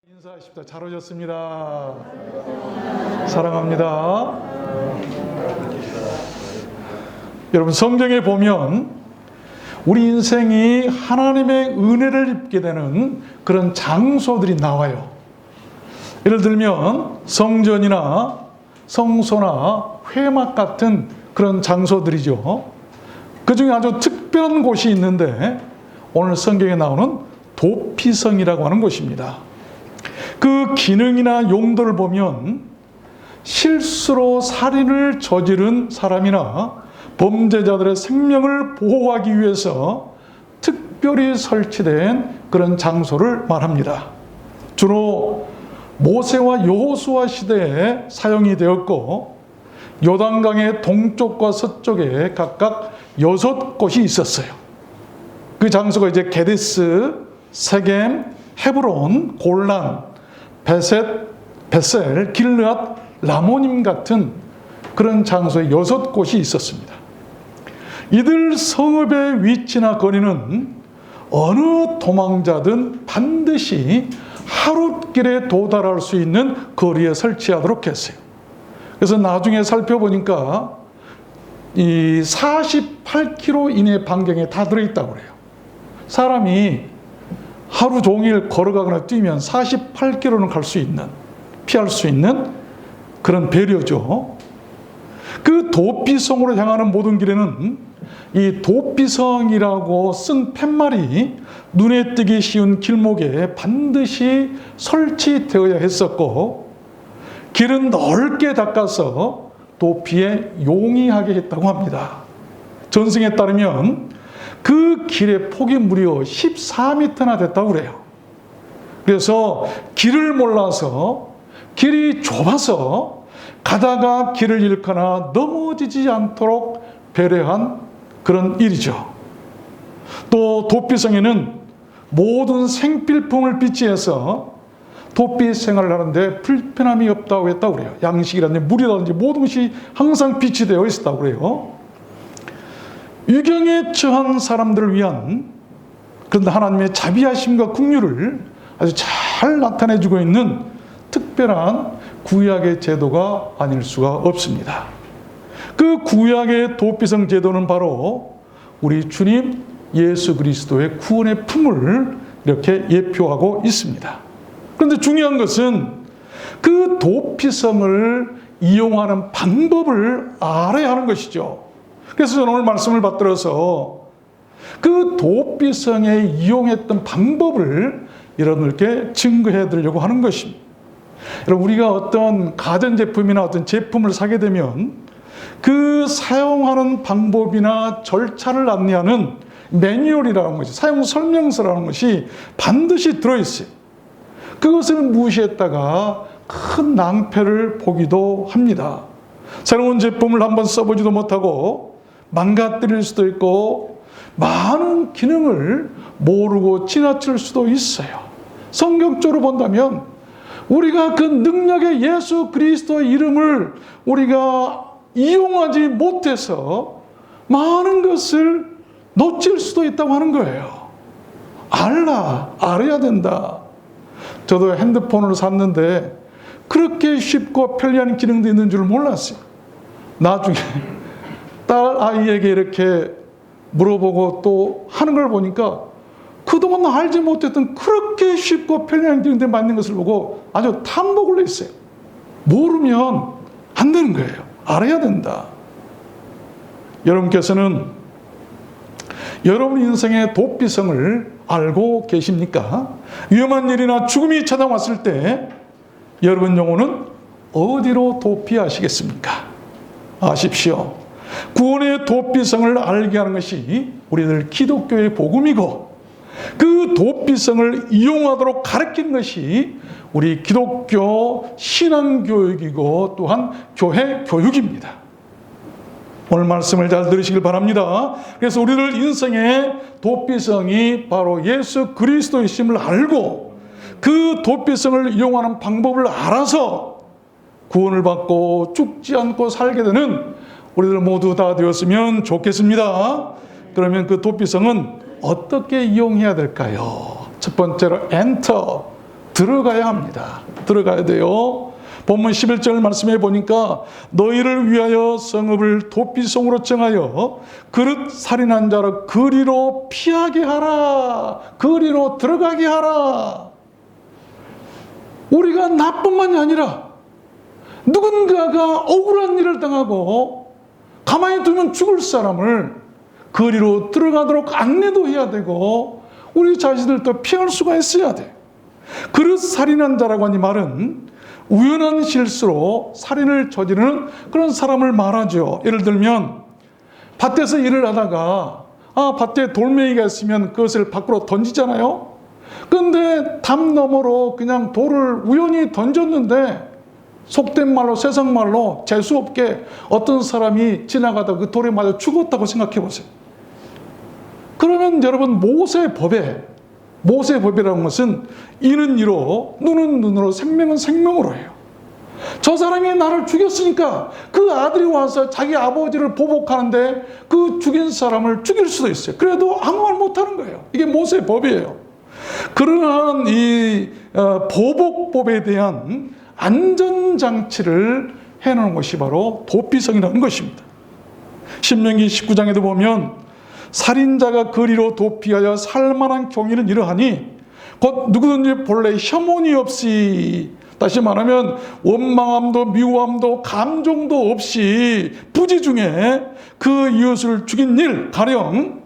인사하십시다. 잘 오셨습니다. 사랑합니다. 여러분, 성경에 보면 우리 인생이 하나님의 은혜를 입게 되는 그런 장소들이 나와요. 예를 들면 성전이나 성소나 회막 같은 그런 장소들이죠. 그 중에 아주 특별한 곳이 있는데 오늘 성경에 나오는 도피성이라고 하는 곳입니다. 그 기능이나 용도를 보면 실수로 살인을 저지른 사람이나 범죄자들의 생명을 보호하기 위해서 특별히 설치된 그런 장소를 말합니다. 주로 모세와 여호수아 시대에 사용이 되었고 요단강의 동쪽과 서쪽에 각각 6곳이 있었어요. 그 장소가 이제 게데스, 세겜, 헤브론, 골란, 베셋, 길르앗, 라모님 같은 그런 장소에 6곳이 있었습니다. 이들 성읍의 위치나 거리는 어느 도망자든 반드시 하룻길에 도달할 수 있는 거리에 설치하도록 했어요. 그래서 나중에 살펴보니까 이 48km 이내 반경에 다 들어있다고 그래요. 사람이 하루 종일 걸어가거나 뛰면 48km는 갈 수 있는, 피할 수 있는 그런 배려죠. 그 도피성으로 향하는 모든 길에는 이 도피성이라고 쓴 팻말이 눈에 띄기 쉬운 길목에 반드시 설치되어야 했었고, 길은 넓게 닦아서 도피에 용이하게 했다고 합니다. 전승에 따르면 그 길의 폭이 무려 14m나 됐다고 그래요. 그래서 길을 몰라서, 길이 좁아서 가다가 길을 잃거나 넘어지지 않도록 배려한 그런 일이죠. 또 도피성에는 모든 생필품을 비치해서 도피 생활을 하는데 불편함이 없다고 했다고 그래요. 양식이라든지 물이라든지 모든 것이 항상 비치되어 있었다고 그래요. 위경에 처한 사람들을 위한 그런 하나님의 자비하심과 긍휼을 아주 잘 나타내주고 있는 특별한 구약의 제도가 아닐 수가 없습니다. 그 구약의 도피성 제도는 바로 우리 주님 예수 그리스도의 구원의 품을 이렇게 예표하고 있습니다. 그런데 중요한 것은 그 도피성을 이용하는 방법을 알아야 하는 것이죠. 그래서 저는 오늘 말씀을 받들어서 그 도피성에 이용했던 방법을 여러분들께 증거해 드리려고 하는 것입니다. 여러분, 우리가 어떤 가전제품이나 어떤 제품을 사게 되면 그 사용하는 방법이나 절차를 안내하는 매뉴얼이라는 것이, 사용 설명서라는 것이 반드시 들어있어요. 그것을 무시했다가 큰 낭패를 보기도 합니다. 새로운 제품을 한번 써보지도 못하고 망가뜨릴 수도 있고 많은 기능을 모르고 지나칠 수도 있어요. 성경적으로 본다면 우리가 그 능력의 예수 그리스도의 이름을 우리가 이용하지 못해서 많은 것을 놓칠 수도 있다고 하는 거예요. 알아야 된다. 저도 핸드폰을 샀는데 그렇게 쉽고 편리한 기능도 있는 줄 몰랐어요. 나중에 딸 아이에게 이렇게 물어보고 또 하는 걸 보니까 그동안 알지 못했던 그렇게 쉽고 편리한 기능들이 맞는 것을 보고 아주 탐복을 했어요. 모르면 안 되는 거예요. 알아야 된다. 여러분께서는 여러분 인생의 도피성을 알고 계십니까? 위험한 일이나 죽음이 찾아왔을 때 여러분 영혼은 어디로 도피하시겠습니까? 아십시오. 구원의 도피성을 알게 하는 것이 우리들 기독교의 복음이고, 그 도피성을 이용하도록 가르치는 것이 우리 기독교 신앙교육이고 또한 교회 교육입니다. 오늘 말씀을 잘 들으시길 바랍니다. 그래서 우리들 인생의 도피성이 바로 예수 그리스도이심을 알고 그 도피성을 이용하는 방법을 알아서 구원을 받고 죽지 않고 살게 되는 우리들 모두 다 되었으면 좋겠습니다. 그러면 그 도피성은 어떻게 이용해야 될까요? 첫 번째로 엔터, 들어가야 합니다. 들어가야 돼요. 본문 11절 말씀해 보니까 너희를 위하여 성읍을 도피성으로 정하여 그릇 살인한 자를 그리로 피하게 하라. 그리로 들어가게 하라. 우리가 나뿐만이 아니라 누군가가 억울한 일을 당하고 가만히 두면 죽을 사람을 그리로 들어가도록 안내도 해야 되고 우리 자신들도 피할 수가 있어야 돼. 그릇 살인한 자라고 하는 말은 우연한 실수로 살인을 저지르는 그런 사람을 말하죠. 예를 들면 밭에서 일을 하다가 밭에 돌멩이가 있으면 그것을 밖으로 던지잖아요. 그런데 담 너머로 그냥 돌을 우연히 던졌는데 속된 말로 세상 말로 재수없게 어떤 사람이 지나가다 그 돌에 맞아 죽었다고 생각해 보세요. 그러면 여러분 모세의 법이라는 것은 이는 이로 눈은 눈으로 생명은 생명으로 해요. 저 사람이 나를 죽였으니까 그 아들이 와서 자기 아버지를 보복하는데 그 죽인 사람을 죽일 수도 있어요. 그래도 아무 말 못하는 거예요. 이게 모세의 법이에요. 그러한 이 보복법에 대한 안전장치를 해놓은 것이 바로 도피성이라는 것입니다. 신명기 19장에도 보면 살인자가 거리로 도피하여 살만한 경위는 이러하니 곧 누구든지 본래 혐오이 없이, 다시 말하면 원망함도 미워함도 감정도 없이 부지 중에 그 이웃을 죽인 일, 가령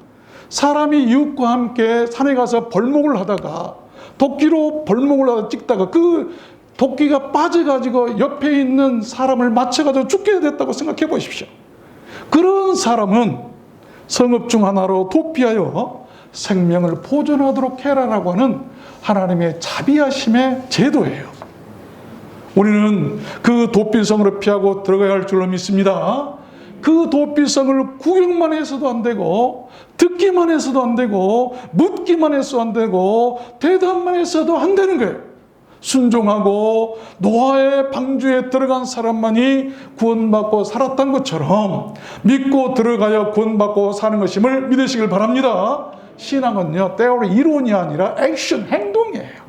사람이 이웃과 함께 산에 가서 벌목을 하다가 도끼로 벌목을 하다 찍다가 그 도끼가 빠져가지고 옆에 있는 사람을 맞춰가지고 죽게 됐다고 생각해 보십시오. 그런 사람은 성읍 중 하나로 도피하여 생명을 보존하도록 해라라고 하는 하나님의 자비하심의 제도예요. 우리는 그 도피성으로 피하고 들어가야 할 줄로 믿습니다. 그 도피성을 구경만 해서도 안 되고 듣기만 해서도 안 되고 묻기만 해서도 안 되고 대답만 해서도 안 되는 거예요. 순종하고 노아의 방주에 들어간 사람만이 구원받고 살았던 것처럼 믿고 들어가야 구원받고 사는 것임을 믿으시길 바랍니다. 신앙은요, 때로 이론이 아니라 액션, 행동이에요.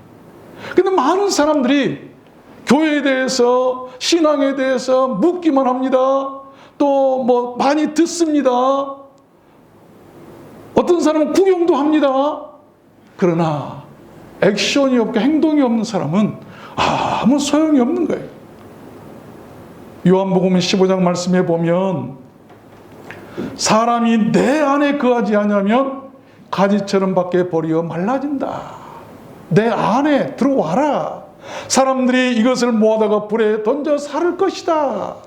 근데 많은 사람들이 교회에 대해서, 신앙에 대해서 묻기만 합니다. 또 뭐 많이 듣습니다. 어떤 사람은 구경도 합니다. 그러나 액션이 없고 행동이 없는 사람은 아무 소용이 없는 거예요. 요한복음 15장 말씀에 보면 사람이 내 안에 거하지 않으면 가지처럼 밖에 버리어 말라진다. 내 안에 들어와라. 사람들이 이것을 모아다가 불에 던져 살을 것이다.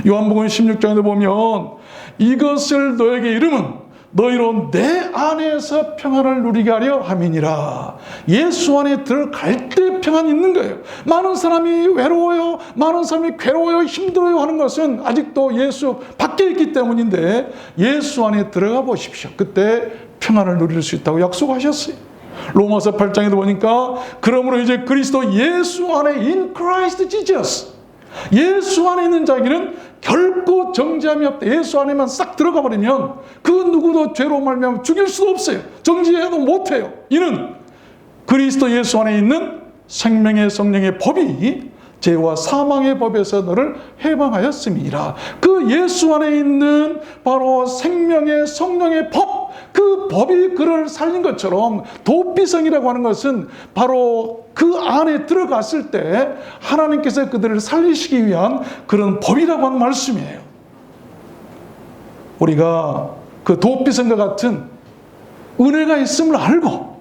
요한복음 16장에도 보면 이것을 너에게 이름은 너희로 내 안에서 평안을 누리게 하려 함이니라. 예수 안에 들어갈 때 평안이 있는 거예요. 많은 사람이 외로워요, 많은 사람이 괴로워요, 힘들어요 하는 것은 아직도 예수 밖에 있기 때문인데 예수 안에 들어가 보십시오. 그때 평안을 누릴 수 있다고 약속하셨어요. 로마서 8장에도 보니까 그러므로 이제 그리스도 예수 안에 in Christ Jesus, 예수 안에 있는 자에게는 결코 정죄함이 없다. 예수 안에만 싹 들어가 버리면 그 누구도 죄로 말미암아 죽일 수도 없어요. 정죄해도 못해요. 이는 그리스도 예수 안에 있는 생명의 성령의 법이 죄와 사망의 법에서 너를 해방하였음이라. 그 예수 안에 있는 바로 생명의 성령의 법, 그 법이 그를 살린 것처럼 도피성이라고 하는 것은 바로 그 안에 들어갔을 때 하나님께서 그들을 살리시기 위한 그런 법이라고 하는 말씀이에요. 우리가 그 도피성과 같은 은혜가 있음을 알고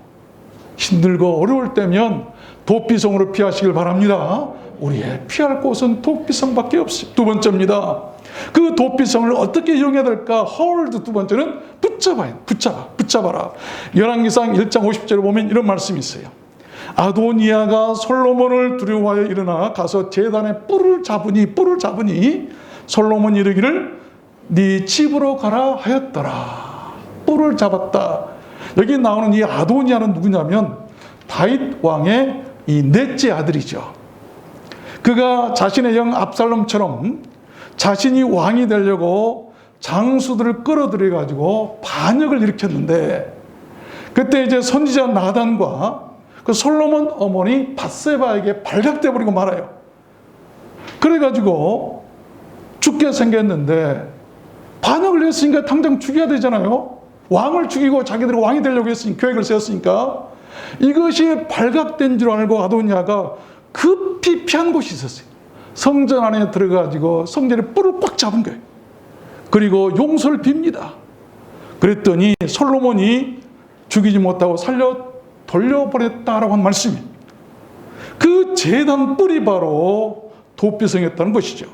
힘들고 어려울 때면 도피성으로 피하시길 바랍니다. 우리의 피할 곳은 도피성밖에 없습니다. 두 번째입니다. 그 도피성을 어떻게 이용해야 될까? hold. 두 번째는 붙잡아라. 열왕기상 1장 50절에 보면 이런 말씀이 있어요. 아도니아가 솔로몬을 두려워하여 일어나 가서 제단에 뿔을 잡으니 솔로몬이 이르기를 네 집으로 가라 하였더라. 뿔을 잡았다. 여기 나오는 이 아도니아는 누구냐면 다윗 왕의 이 넷째 아들이죠. 그가 자신의 형 압살롬처럼 자신이 왕이 되려고 장수들을 끌어들여 가지고 반역을 일으켰는데 그때 이제 선지자 나단과 그 솔로몬 어머니 밧세바에게 발각돼 버리고 말아요. 그래가지고 죽게 생겼는데 반역을 했으니까 당장 죽여야 되잖아요. 왕을 죽이고 자기들이 왕이 되려고 했으니 계획을 세웠으니까. 이것이 발각된 줄 알고 아도니아가 급히 피한 곳이 있었어요. 성전 안에 들어가지고 성전에 뿔을 꽉 잡은 거예요. 그리고 용서를 빕니다. 그랬더니 솔로몬이 죽이지 못하고 살려 돌려보냈다라고 한 말씀이에요. 그 제단 뿔이 바로 도피성이었다는 것이죠.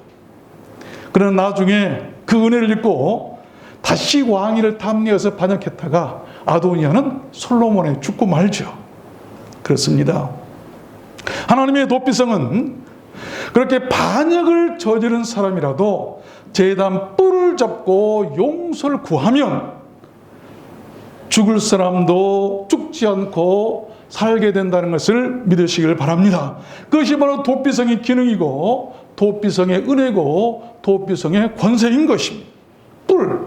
그러나 나중에 그 은혜를 잊고 다시 왕위를 탐내어서 반역했다가 아도니아는 솔로몬에 죽고 말죠. 그렇습니다. 하나님의 도피성은 그렇게 반역을 저지른 사람이라도 제단 뿔을 잡고 용서를 구하면 죽을 사람도 죽지 않고 살게 된다는 것을 믿으시길 바랍니다. 그것이 바로 도피성의 기능이고 도피성의 은혜고 도피성의 권세인 것입니다. 뿔.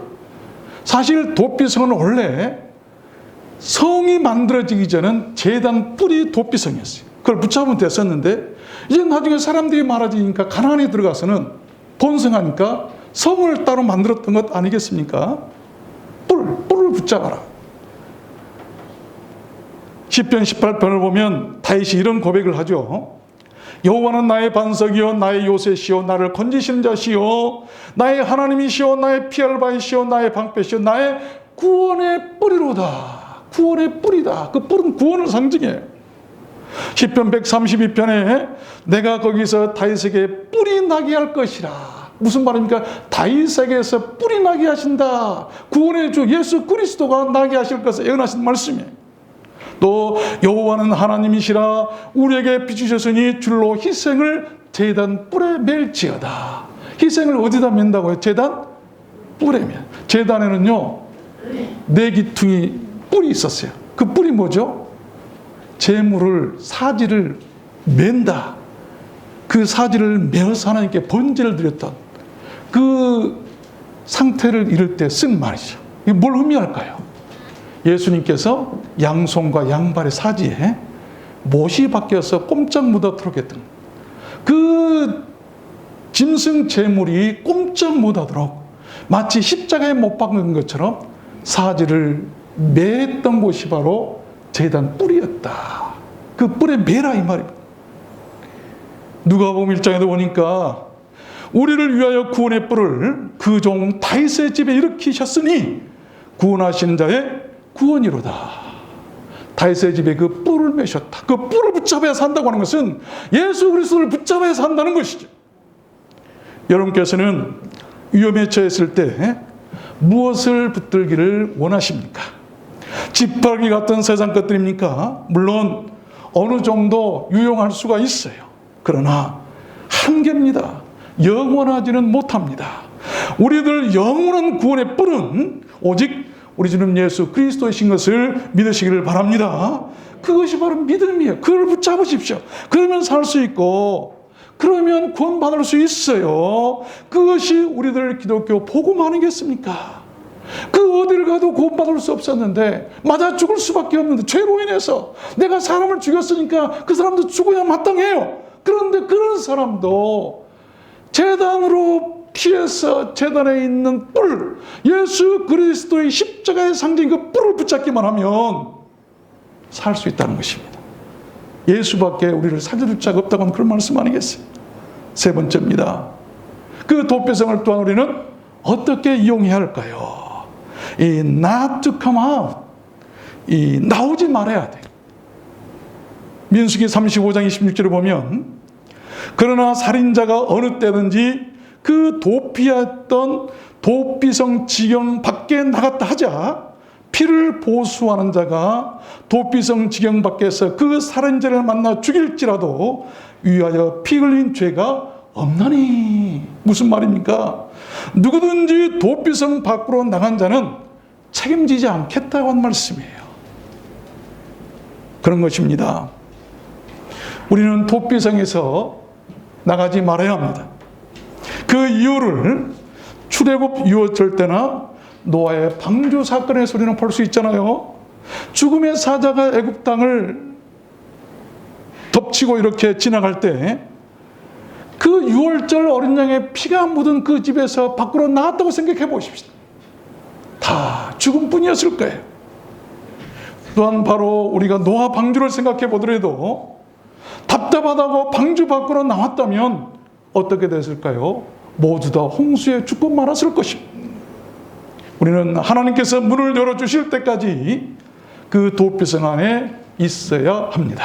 사실 도피성은 원래 성이 만들어지기 전엔 제단 뿔이 도피성이었어요. 그걸 붙잡으면 됐었는데 이제 나중에 사람들이 많아지니까 가나안에 들어가서는 번성하니까 성을 따로 만들었던 것 아니겠습니까? 뿔을 붙잡아라. 시편 18편을 보면 다윗이 이런 고백을 하죠. 여호와는 나의 반석이요 나의 요새시요 나를 건지시는 자시요 나의 하나님이시요 나의 피할 바이시요 나의 방패시요 나의 구원의 뿌리로다. 구원의 뿌리다. 그 뿔은 구원을 상징해요. 시편 132편에 내가 거기서 다윗에게 뿔이 나게 할 것이라. 무슨 말입니까? 다윗에게서 뿔이 나게 하신다. 구원의 주 예수 그리스도가 나게 하실 것을 예언하신 말씀이에요. 또 여호와는 하나님이시라 우리에게 비추셨으니 줄로 희생을 제단 뿔에 맬지어다. 희생을 어디다 맨다고요? 제단 뿔에 맨. 제단에는요 4기퉁이 뿔이 있었어요. 그 뿔이 뭐죠? 제물을 사지를 맨다. 그 사지를 메어서 하나님께 번제를 드렸던 그 상태를 이룰 때 쓴 말이죠. 이게 뭘 의미할까요? 예수님께서 양손과 양발의 사지에 못이 박혀서 꼼짝 못하도록 했던 그 짐승 제물이 꼼짝 못하도록 마치 십자가에 못 박는 것처럼 사지를 매했던 곳이 바로 제단 뿔이었다. 그 뿔에 매라 이 말입니다. 누가복음 1장에도 보니까 우리를 위하여 구원의 뿔을 그 종 다윗의 집에 일으키셨으니 구원하시는 자의 구원이로다. 다윗의 집에 그 뿔을 매셨다. 그 뿔을 붙잡아야 산다고 하는 것은 예수 그리스도를 붙잡아야 산다는 것이죠. 여러분께서는 위험에 처했을 때 무엇을 붙들기를 원하십니까? 지팡이 같은 세상 것들입니까? 물론 어느 정도 유용할 수가 있어요. 그러나 한계입니다. 영원하지는 못합니다. 우리들 영원한 구원의 뿔은 오직 우리 주님 예수 그리스도이신 것을 믿으시기를 바랍니다. 그것이 바로 믿음이에요. 그걸 붙잡으십시오. 그러면 살 수 있고 그러면 구원받을 수 있어요. 그것이 우리들 기독교 복음 아니겠습니까? 그 어디를 가도 구원받을 수 없었는데 맞아 죽을 수밖에 없는데 죄로 인해서 내가 사람을 죽였으니까 그 사람도 죽어야 마땅해요. 그런데 그런 사람도 제단으로 피해서 제단에 있는 뿔, 예수 그리스도의 십자가의 상징 그 뿔을 붙잡기만 하면 살 수 있다는 것입니다. 예수밖에 우리를 살려줄 자가 없다고 하는 그런 말씀 아니겠어요? 세 번째입니다. 그 도피성을 또한 우리는 어떻게 이용해야 할까요? 이 not to come out, 이 나오지 말아야 돼. 민수기 35장 26절을 보면 그러나 살인자가 어느 때든지 그 도피했던 도피성 지경 밖에 나갔다 하자 피를 보수하는 자가 도피성 지경 밖에서 그 살인자를 만나 죽일지라도 위하여 피 흘린 죄가 없나니. 무슨 말입니까? 누구든지 도피성 밖으로 나간 자는 책임지지 않겠다고 한 말씀이에요. 그런 것입니다. 우리는 도피성에서 나가지 말아야 합니다. 그 이유를 출애굽 6절 때나 노아의 방주 사건에서 우리는 볼 수 있잖아요. 죽음의 사자가 애굽 땅을 덮치고 이렇게 지나갈 때 그 6월절 어린 양의 피가 묻은 그 집에서 밖으로 나왔다고 생각해 보십시다. 다 죽음뿐이었을 거예요. 또한 바로 우리가 노아 방주를 생각해 보더라도 답답하다고 방주 밖으로 나왔다면 어떻게 됐을까요? 모두 다 홍수에 죽고 말았을 것입니다. 우리는 하나님께서 문을 열어주실 때까지 그 도피성 안에 있어야 합니다.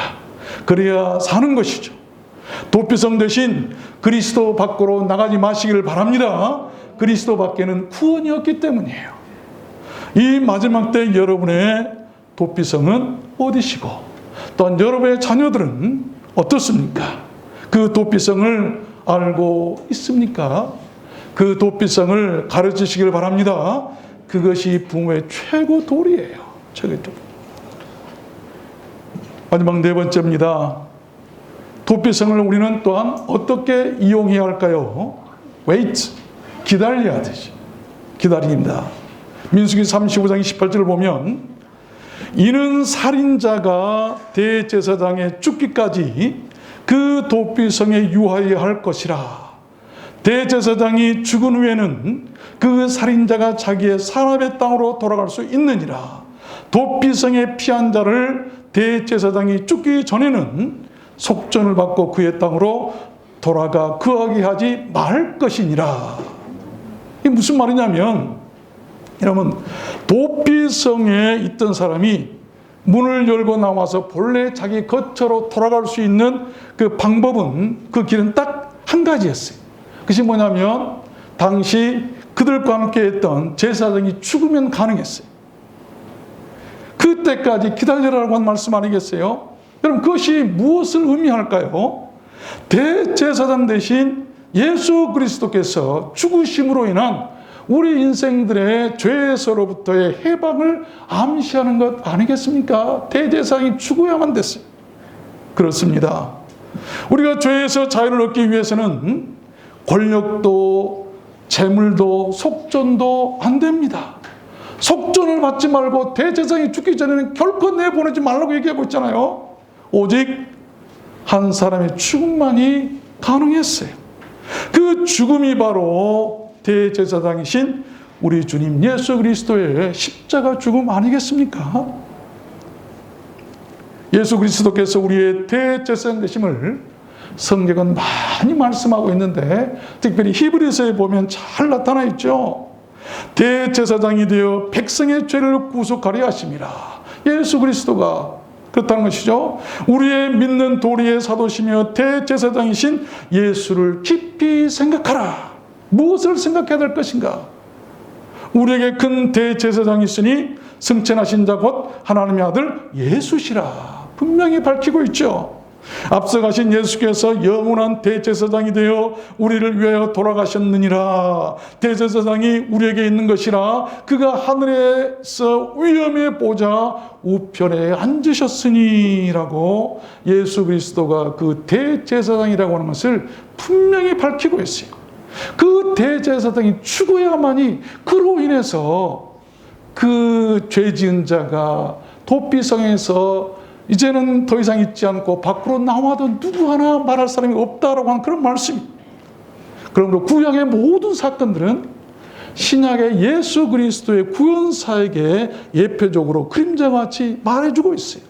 그래야 사는 것이죠. 도피성 대신 그리스도 밖으로 나가지 마시기를 바랍니다. 그리스도 밖에는 구원이 없기 때문이에요. 이 마지막 때 여러분의 도피성은 어디시고 또한 여러분의 자녀들은 어떻습니까? 그 도피성을 알고 있습니까? 그 도피성을 가르치시길 바랍니다. 그것이 부모의 최고 도리예요. 최고 도리. 마지막 네 번째입니다. 도피성을 우리는 또한 어떻게 이용해야 할까요? wait, 기다려야 되죠. 기다립니다. 민수기 35장 28절을 보면 이는 살인자가 대제사장의 죽기까지 그 도피성에 유하여야 할 것이라. 대제사장이 죽은 후에는 그 살인자가 자기의 사람의 땅으로 돌아갈 수 있느니라. 도피성에 피한 자를 대제사장이 죽기 전에는 속전을 받고 그의 땅으로 돌아가 거하게 하지 말 것이니라. 이게 무슨 말이냐면, 여러분, 도피성에 있던 사람이 문을 열고 나와서 본래 자기 거처로 돌아갈 수 있는 그 방법은, 그 길은 딱 한 가지였어요. 그것이 뭐냐면 당시 그들과 함께 했던 제사장이 죽으면 가능했어요. 그때까지 기다리라고 한 말씀 아니겠어요? 여러분, 그것이 무엇을 의미할까요? 대제사장 대신 예수 그리스도께서 죽으심으로 인한 우리 인생들의 죄에서로부터의 해방을 암시하는 것 아니겠습니까? 대제사장이 죽어야만 됐어요. 그렇습니다. 우리가 죄에서 자유를 얻기 위해서는 권력도 재물도 속전도 안 됩니다. 속전을 받지 말고 대제사장이 죽기 전에는 결코 내보내지 말라고 얘기하고 있잖아요. 오직 한 사람의 죽음만이 가능했어요. 그 죽음이 바로 대제사장이신 우리 주님 예수 그리스도의 십자가 죽음 아니겠습니까? 예수 그리스도께서 우리의 대제사장 되심을 성경은 많이 말씀하고 있는데 특별히 히브리서에 보면 잘 나타나 있죠. 대제사장이 되어 백성의 죄를 구속하려 하심이라. 예수 그리스도가 그렇다는 것이죠. 우리의 믿는 도리의 사도시며 대제사장이신 예수를 깊이 생각하라. 무엇을 생각해야 될 것인가? 우리에게 큰 대제사장이 있으니 승천하신 자 곧 하나님의 아들 예수시라. 분명히 밝히고 있죠. 앞서가신 예수께서 영원한 대제사장이 되어 우리를 위하여 돌아가셨느니라. 대제사장이 우리에게 있는 것이라. 그가 하늘에서 위엄의 보좌 우편에 앉으셨으니라고 예수 그리스도가 그 대제사장이라고 하는 것을 분명히 밝히고 있어요. 그 대제사장이 죽어야만이 그로 인해서 그 죄지은 자가 도피성에서 이제는 더 이상 있지 않고 밖으로 나와도 누구 하나 말할 사람이 없다라고 하는 그런 말씀입니다. 그러므로 구약의 모든 사건들은 신약의 예수 그리스도의 구원사에게 예표적으로 그림자같이 말해주고 있어요.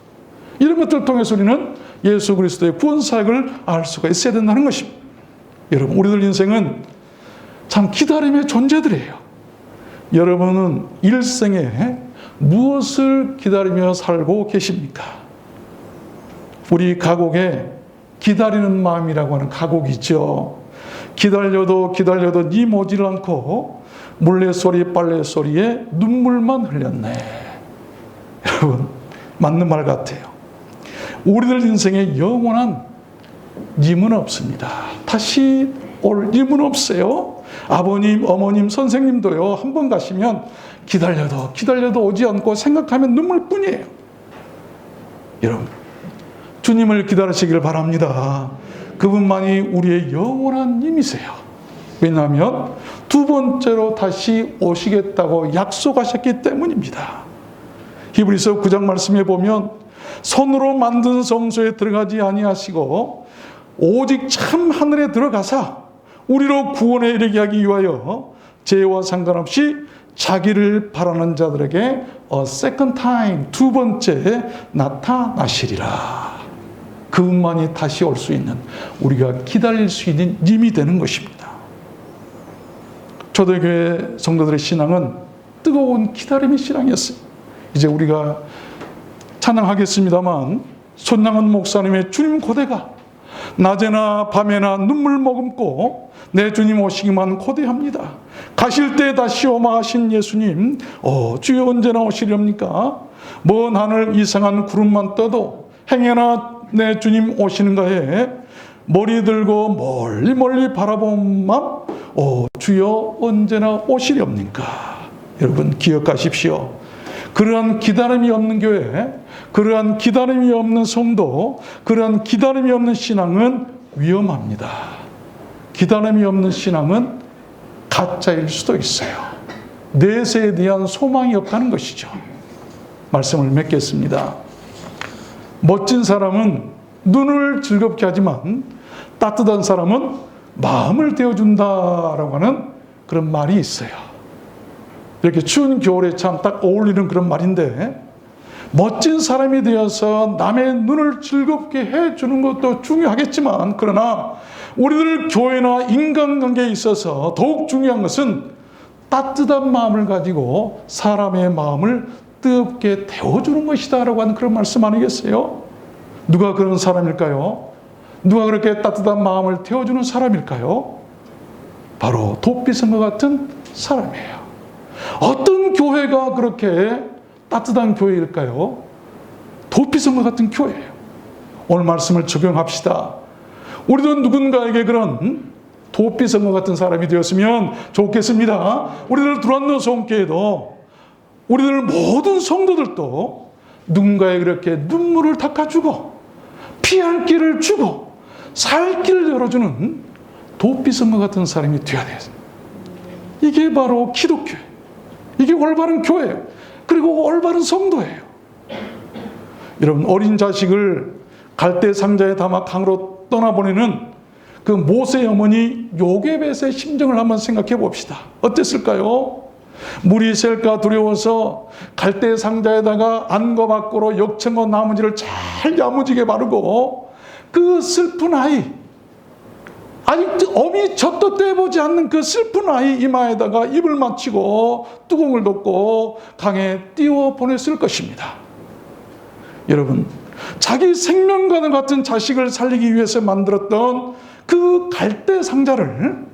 이런 것들을 통해서 우리는 예수 그리스도의 구원사역을 알 수가 있어야 된다는 것입니다. 여러분, 우리들 인생은 참 기다림의 존재들이에요. 여러분은 일생에 무엇을 기다리며 살고 계십니까? 우리 가곡에 기다리는 마음이라고 하는 가곡이 있죠. 기다려도 기다려도 네 모지를 않고 물레소리 빨래소리에 눈물만 흘렸네. 여러분, 맞는 말 같아요. 우리들 인생에 영원한 님은 없습니다. 다시 올 님은 없어요. 아버님, 어머님, 선생님도요, 한 번 가시면 기다려도 기다려도 오지 않고 생각하면 눈물뿐이에요. 여러분, 주님을 기다리시길 바랍니다. 그분만이 우리의 영원한 님이세요. 왜냐하면 두 번째로 다시 오시겠다고 약속하셨기 때문입니다. 히브리서 9장 말씀에 보면 손으로 만든 성소에 들어가지 아니하시고 오직 참 하늘에 들어가사 우리로 구원에 이르게 하기 위하여 죄와 상관없이 자기를 바라는 자들에게 a second time, 두 번째 나타나시리라. 그분만이 다시 올 수 있는, 우리가 기다릴 수 있는 힘이 되는 것입니다. 초대교회 성도들의 신앙은 뜨거운 기다림의 신앙이었어요. 이제 우리가 찬양하겠습니다만 손양은 목사님의 주님 고대가 낮에나 밤에나 눈물 머금고 내 주님 오시기만 고대합니다. 가실 때 다시 오마 하신 예수님, 주여 언제나 오시렵니까? 먼 하늘 이상한 구름만 떠도 행여나 내 주님 오시는가에 머리 들고 멀리 멀리 바라본 맘, 주여 언제나 오시렵니까? 여러분 기억하십시오. 그러한 기다림이 없는 교회, 그러한 기다림이 없는 성도, 그러한 기다림이 없는 신앙은 위험합니다. 기다림이 없는 신앙은 가짜일 수도 있어요. 내세에 대한 소망이 없다는 것이죠. 말씀을 맺겠습니다. 멋진 사람은 눈을 즐겁게 하지만 따뜻한 사람은 마음을 데워준다라고 하는 그런 말이 있어요. 이렇게 추운 겨울에 참 딱 어울리는 그런 말인데, 멋진 사람이 되어서 남의 눈을 즐겁게 해주는 것도 중요하겠지만, 그러나 우리들 교회나 인간관계에 있어서 더욱 중요한 것은 따뜻한 마음을 가지고 사람의 마음을 뜨겁게 데워주는 것이다 라고 하는 그런 말씀 아니겠어요? 누가 그런 사람일까요? 누가 그렇게 따뜻한 마음을 데워주는 사람일까요? 바로 돗빛과 같은 사람이에요. 어떤 교회가 그렇게 따뜻한 교회일까요? 돗빛과 같은 교회예요. 오늘 말씀을 적용합시다. 우리도 누군가에게 그런 돗빛과 같은 사람이 되었으면 좋겠습니다. 우리들 두란노 성교회도, 우리들 모든 성도들도 누군가에 그렇게 눈물을 닦아주고 피할 길을 주고 살 길을 열어주는 돗빛과 같은 사람이 되어야 돼요. 이게 바로 기독교예요. 이게 올바른 교회예요. 그리고 올바른 성도예요. 여러분, 어린 자식을 갈대 상자에 담아 강으로 떠나보내는 그 모세의 어머니 요게벳의 심정을 한번 생각해 봅시다. 어땠을까요? 물이 셀까 두려워서 갈대 상자에다가 안과 밖으로 역청과 나머지를 잘 야무지게 바르고 그 슬픈 아이, 아직 어미 젖도 떼보지 않는 그 슬픈 아이 이마에다가 입을 맞추고 뚜껑을 덮고 강에 띄워 보냈을 것입니다. 여러분, 자기 생명과는 같은 자식을 살리기 위해서 만들었던 그 갈대 상자를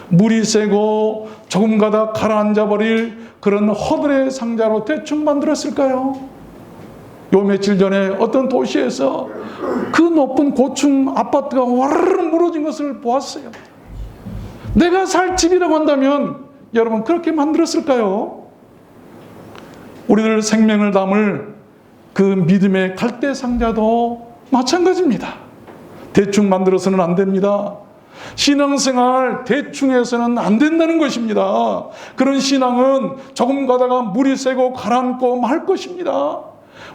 물이 새고 조금 가다 가라앉아 버릴 그런 허들의 상자로 대충 만들었을까요? 요 며칠 전에 어떤 도시에서 그 높은 고층 아파트가 와르르 무너진 것을 보았어요. 내가 살 집이라고 한다면 여러분 그렇게 만들었을까요? 우리들 생명을 담을 그 믿음의 갈대 상자도 마찬가지입니다. 대충 만들어서는 안 됩니다. 신앙생활 대충 해서는 안 된다는 것입니다. 그런 신앙은 조금 가다가 물이 새고 가라앉고 말 것입니다.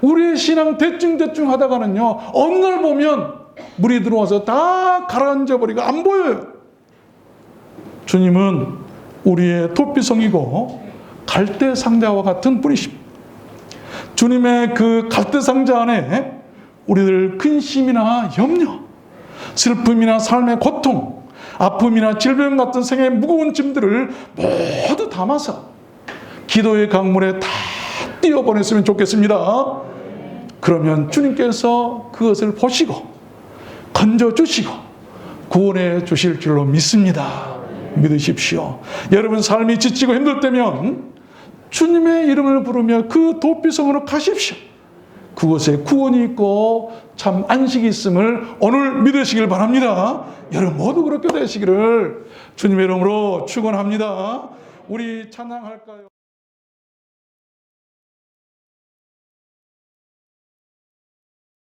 우리의 신앙 대충 하다가는요, 어느 날 보면 물이 들어와서 다 가라앉아 버리고 안 보여요. 주님은 우리의 돗비성이고 갈대 상자와 같은 분이십니다. 주님의 그 갈대 상자 안에 우리들 근심이나 염려, 슬픔이나 삶의 고통, 아픔이나 질병 같은 생의 무거운 짐들을 모두 담아서 기도의 강물에 다 띄워보냈으면 좋겠습니다. 그러면 주님께서 그것을 보시고 건져주시고 구원해 주실 줄로 믿습니다. 믿으십시오. 여러분 삶이 지치고 힘들 때면 주님의 이름을 부르며 그 돗비성으로 가십시오. 그곳에 구원이 있고 참 안식이 있음을 오늘 믿으시길 바랍니다. 여러분 모두 그렇게 되시기를 주님의 이름으로 축원합니다. 우리 찬양할까요?